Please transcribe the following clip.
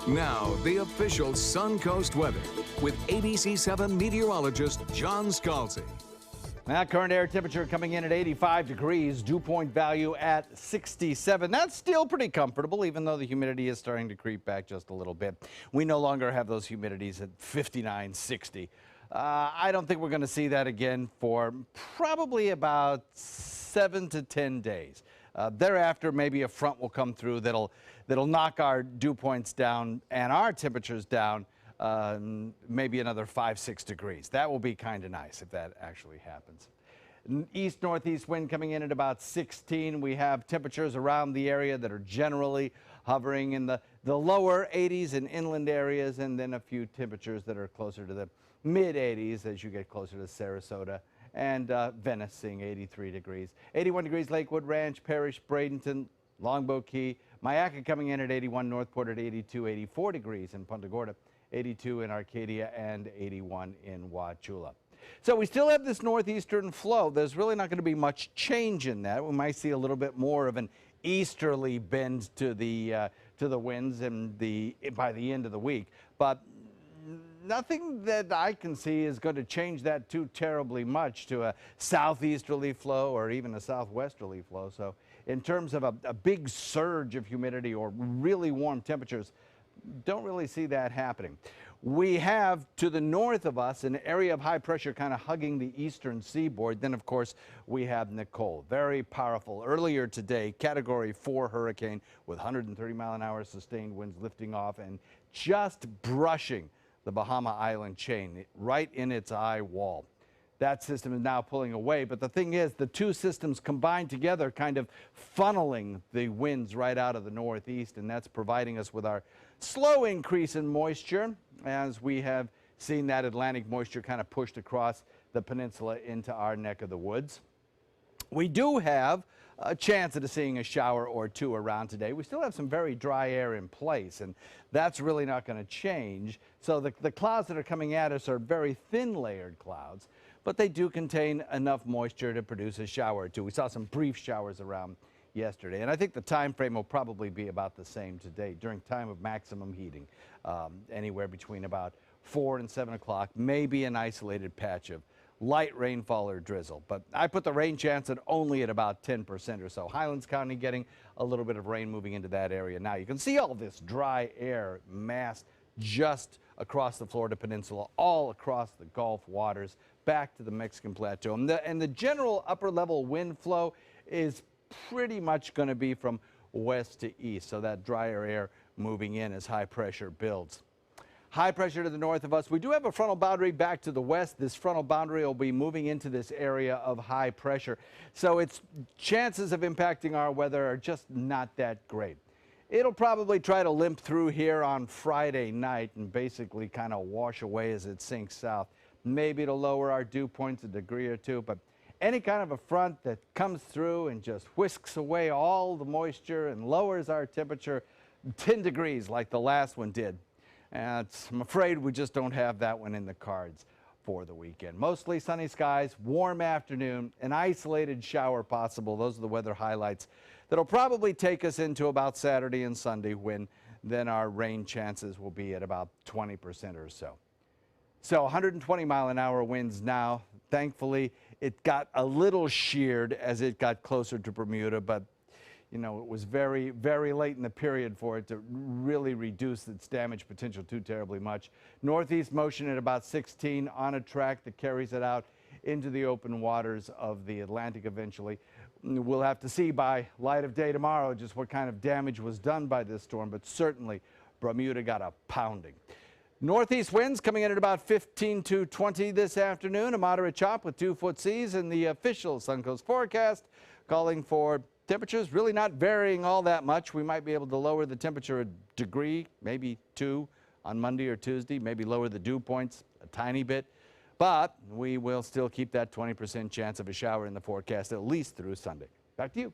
Now, the official Suncoast weather with ABC7 meteorologist John Scalzi. Now, current air temperature coming in at 85 degrees, dew point value at 67. That's still pretty comfortable, even though the humidity is starting to creep back just a little bit. We no longer have those humidities at 59, 60. I don't think we're going to see that again for probably about 7 to 10 days. Thereafter, maybe a front will come through that'll knock our dew points down and our temperatures down maybe another 5-6 degrees. That will be kind of nice if that actually happens. East-northeast wind coming in at about 16. We have temperatures around the area that are generally hovering in the lower 80s in inland areas, and then a few temperatures that are closer to the mid-80s as you get closer to Sarasota and Venice, seeing 83 degrees. 81 degrees Lakewood Ranch, Parrish, Bradenton, Longboat Key. Mayaca coming in at 81, Northport at 82, 84 degrees in Punta Gorda, 82 in Arcadia, and 81 in Wauchula. So we still have this northeastern flow. There's really not going to be much change in that. We might see a little bit more of an easterly bend to the winds by the end of the week, but nothing that I can see is going to change that too terribly much to a southeasterly flow or even a southwesterly flow. So in terms of a big surge of humidity or really warm temperatures, don't really see that happening. We have to the north of us an area of high pressure kind of hugging the eastern seaboard. Then, of course, we have Nicole, very powerful. Earlier today, Category 4 hurricane with 130-mile-an-hour sustained winds lifting off and just brushing the Bahama Island chain right in its eye wall. That system is now pulling away, but the thing is, the two systems combined together kind of funneling the winds right out of the northeast, and that's providing us with our slow increase in moisture as we have seen that Atlantic moisture kind of pushed across the peninsula into our neck of the woods. We do have a chance of seeing a shower or two around today. We still have some very dry air in place, and that's really not going to change. So the clouds that are coming at us are very thin layered clouds, but they do contain enough moisture to produce a shower or two. We saw some brief showers around yesterday, and I think the time frame will probably be about the same today during time of maximum heating, anywhere between about 4 and 7 o'clock, maybe an isolated patch of light rainfall or drizzle, but I put the rain chance at only at about 10% or so. Highlands County getting a little bit of rain moving into that area. Now you can see all this dry air massed just across the Florida Peninsula, all across the Gulf waters, back to the Mexican Plateau. And the general upper level wind flow is pretty much going to be from west to east, so that drier air moving in as high pressure builds. High pressure to the north of us. We do have a frontal boundary back to the west. This frontal boundary will be moving into this area of high pressure. So its chances of impacting our weather are just not that great. It'll probably try to limp through here on Friday night and basically kind of wash away as it sinks south. Maybe it'll lower our dew points a degree or two, but any kind of a front that comes through and just whisks away all the moisture and lowers our temperature 10 degrees like the last one did. And I'm afraid we just don't have that one in the cards for the weekend. Mostly sunny skies, warm afternoon, an isolated shower possible. Those are the weather highlights that'll probably take us into about Saturday and Sunday, when then our rain chances will be at about 20% or so. So 120-mile-an-hour winds now. Thankfully, it got a little sheared as it got closer to Bermuda, but you know, it was very, very late in the period for it to really reduce its damage potential too terribly much. Northeast motion at about 16 on a track that carries it out into the open waters of the Atlantic eventually. We'll have to see by light of day tomorrow just what kind of damage was done by this storm, but certainly Bermuda got a pounding. Northeast winds coming in at about 15 to 20 this afternoon, a moderate chop with 2-foot seas, and the official Suncoast forecast calling for temperatures really not varying all that much. We might be able to lower the temperature a degree, maybe 2 on Monday or Tuesday, maybe lower the dew points a tiny bit, but we will still keep that 20% chance of a shower in the forecast at least through Sunday. Back to you.